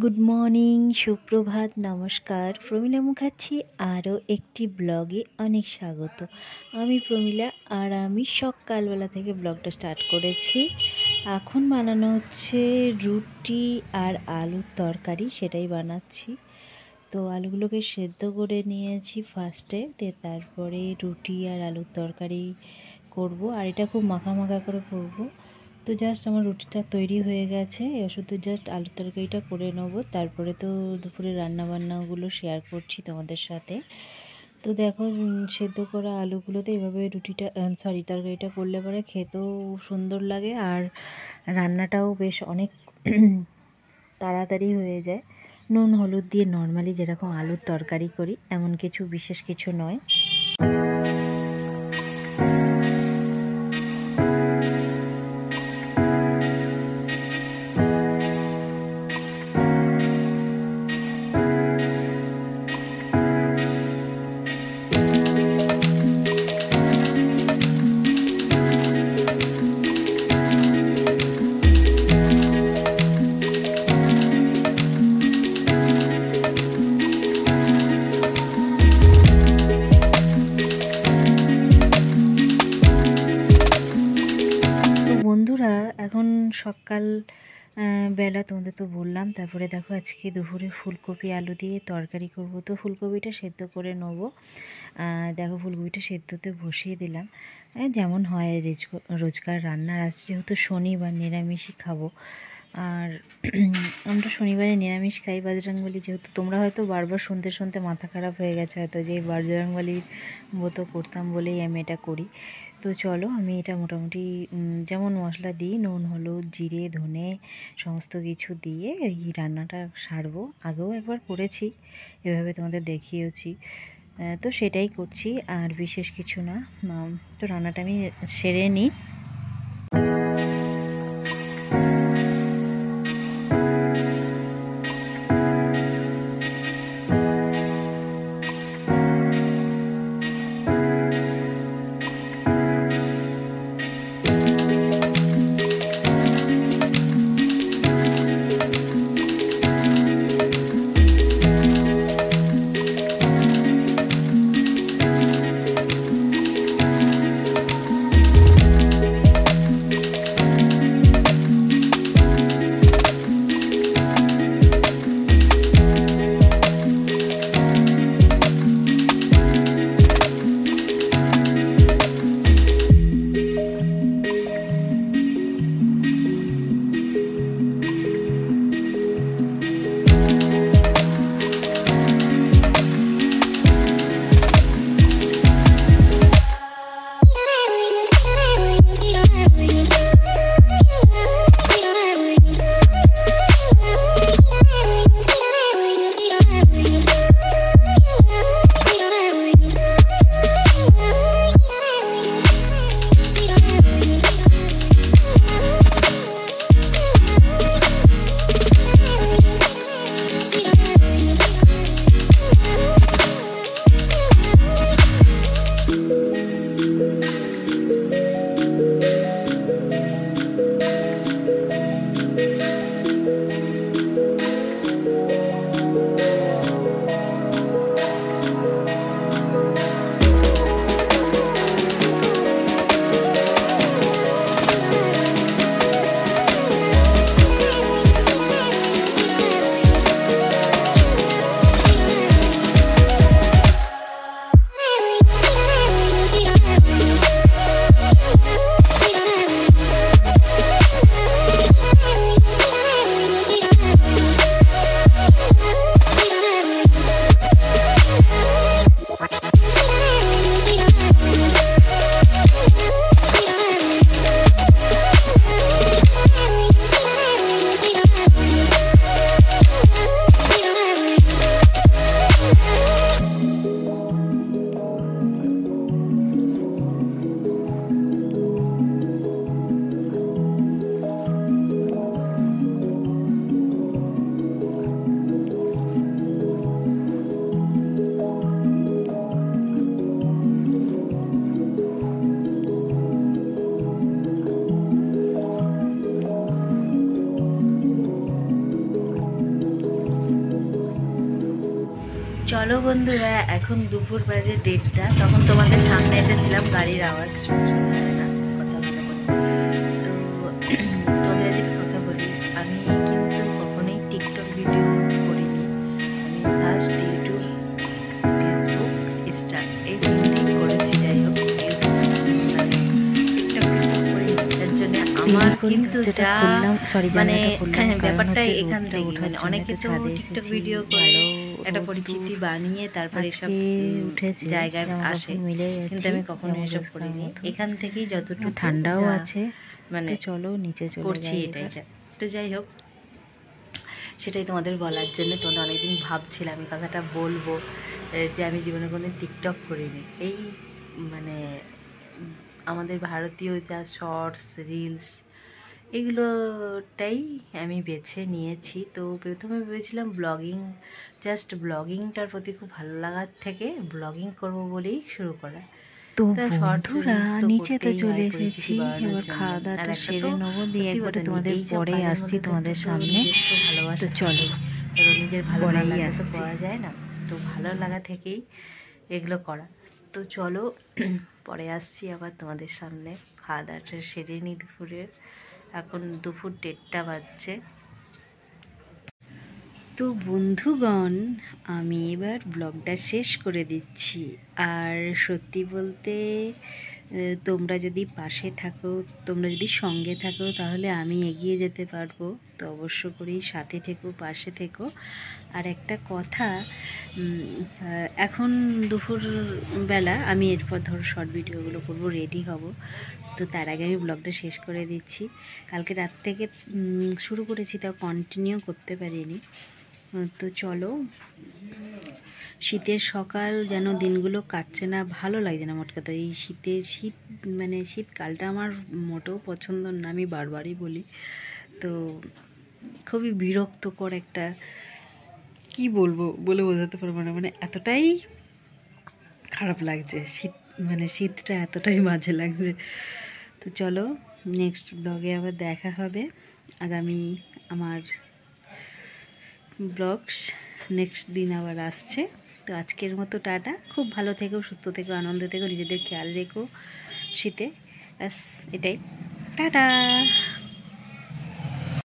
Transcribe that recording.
Good morning, সুপ্রভাত, নমস্কার। প্রমীলা মুখার্জি আরও একটি ব্লগে অনেক স্বাগত। আমি প্রমীলা আর আমি সকালবেলা থেকে ব্লগটা স্টার্ট করেছি। এখন বানানো হচ্ছে রুটি আর আলুর তরকারি, সেটাই বানাচ্ছি। তো আলুগুলোকে সেদ্ধ করে নিয়েছি ফার্স্টে, তারপরে রুটি আর আলুর তরকারি করব। আর এটা খুব মাখা মাখা করে করব। তো জাস্ট আমার রুটিটা তৈরি হয়ে গেছে, শুধু জাস্ট আলুর তরকারিটা করে নেবো। তারপরে তো দুপুরে রান্নাবান্নাগুলো শেয়ার করছি তোমাদের সাথে। তো দেখো, সেদ্ধ করা আলুগুলোতে এভাবে তরকারিটা করলে পরে খেতেও সুন্দর লাগে, আর রান্নাটাও বেশ অনেক তাড়াতাড়ি হয়ে যায়। নুন হলুদ দিয়ে নর্মালি যেরকম আলুর তরকারি করি, এমন কিছু বিশেষ কিছু নয়। বন্ধুরা, এখন সকাল বেলা তোমাদের তো বললাম। তারপরে দেখো, আজকে দুপুরে ফুলকপি আলু দিয়ে তরকারি করব। তো ফুলকপিটা সেদ্ধ করে নেব। দেখো, ফুলকপিটা সেদ্ধতে বসিয়ে দিলাম। যেমন হয় রোজকার রান্নার, আজ যেহেতু শনিবার, নিরামিষই খাবো। আর আমরা শনিবারে নিরামিষ খাই। বজরংবলী যেহেতু, তোমরা হয়তো বারবার শুনতে শুনতে মাথা খারাপ হয়ে গেছে হয়তো যে বজরংবলীর মতো করতাম বলেই আমি এটা করি। তো চলো, আমি এটা মোটামুটি যেমন মশলা দিই, নুন হলুদ জিরে ধনে সমস্ত কিছু দিয়ে এই রান্নাটা সারবো। আগেও একবার করেছি, এভাবে তোমাদের দেখিয়েছি। তো সেটাই করছি, আর বিশেষ কিছু না। তো রান্নাটা আমি সেরে নিই। চলো বন্ধুরা, এখন দুপুর বাজে 1:30। তখন তোমাদের সামনে এসেছিলাম, গাড়ির আওয়াজ শোনা যায় না, কথা বলা বলি। তো তোমাদের যেটা কথা বলি, আমি কিন্তু কখনোই টিকটক ভিডিও করিনি। আমি ফার্স্ট ইউটিউব, ফেসবুক, ইনস্টা এই তিনটেই করেছি। যাই হোক, আমার কিন্তু যা মানে ব্যাপারটা এখান থেকে, মানে অনেকে তো টিকটক ভিডিও করে একটা পরিচিতি বানিয়ে তারপরে এসব জায়গায় আসে, কিন্তু আমি কখনো এসব করিনি। এখান থেকেই যতটুকু ঠান্ডাও আছে, মানে চলো নিচে করছি এটাই। তো যাই হোক, সেটাই তোমাদের বলার জন্য। তোমাদের অনেকদিন ভাবছিলাম এই কথাটা বলবো, যে আমি জীবনে কোনোদিন টিকটক করিনি। এই মানে আমাদের ভারতীয় যা শর্টস, রিলস, এগুলোটাই আমি বেছে নিয়েছি। তো প্রথমে ভেবেছিলাম ব্লগিং, জাস্ট ব্লগিংটার প্রতি খুব ভালো লাগার থেকে ব্লগিং করব বলেই শুরু করা। তো বন্ধুরা, নিচে তো চলে এসেছি, এবার খাওয়া দাওয়াটা সেরে নেবো, দিয়ে একবারে তোমাদের পরে আসছি তোমাদের সামনে। তো চলো, নিজের ভালো লাগা তো পাওয়া যায় না, তো ভালো লাগা থেকেই এগুলো করা। তো চলো পরে আসছি আবার তোমাদের সামনে। খাওয়া দাওয়াটা সেরে নিই দুপুরের, এখন দুপুর 1:30 বাজছে। তো বন্ধুগণ, আমি এবার ব্লগটা শেষ করে দিচ্ছি। আর সত্যি বলতে, তোমরা যদি পাশে থাকো, তোমরা যদি সঙ্গে থাকো, তাহলে আমি এগিয়ে যেতে পারবো। তো অবশ্য করেই সাথে থেকো, পাশে থেকো। আর একটা কথা, এখন দুপুরবেলা, আমি এরপর ধরো শর্ট ভিডিওগুলো করবো, রেডি হব। তো তার আগে আমি ব্লগটা শেষ করে দিচ্ছি। কালকে রাত থেকে শুরু করেছি, তাও কন্টিনিউ করতে পারিনি। তো চলো, শীতের সকাল যেন দিনগুলো কাটছে না, ভালো লাগছে না মোট কথা। এই শীত মানে শীতকালটা আমার মোটেও পছন্দ না, আমি বারবারই বলি। তো খুবই বিরক্তকর একটা, কি বলবো বলে বোঝাতে পারবো না, মানে এতটাই খারাপ লাগছে শীতটা এতটাই মাঝে লাগছে। তো চলো, নেক্সট ব্লগে আবার দেখা হবে। আগামী আমার ব্লগস নেক্সট দিন আবার আসছে। তো আজকের মতো টাটা। খুব ভালো থেকো, সুস্থ থেকো, আনন্দ থেকো, নিজেদের খেয়াল রেখো শীতে। ব্যাস এটাই, টাটা।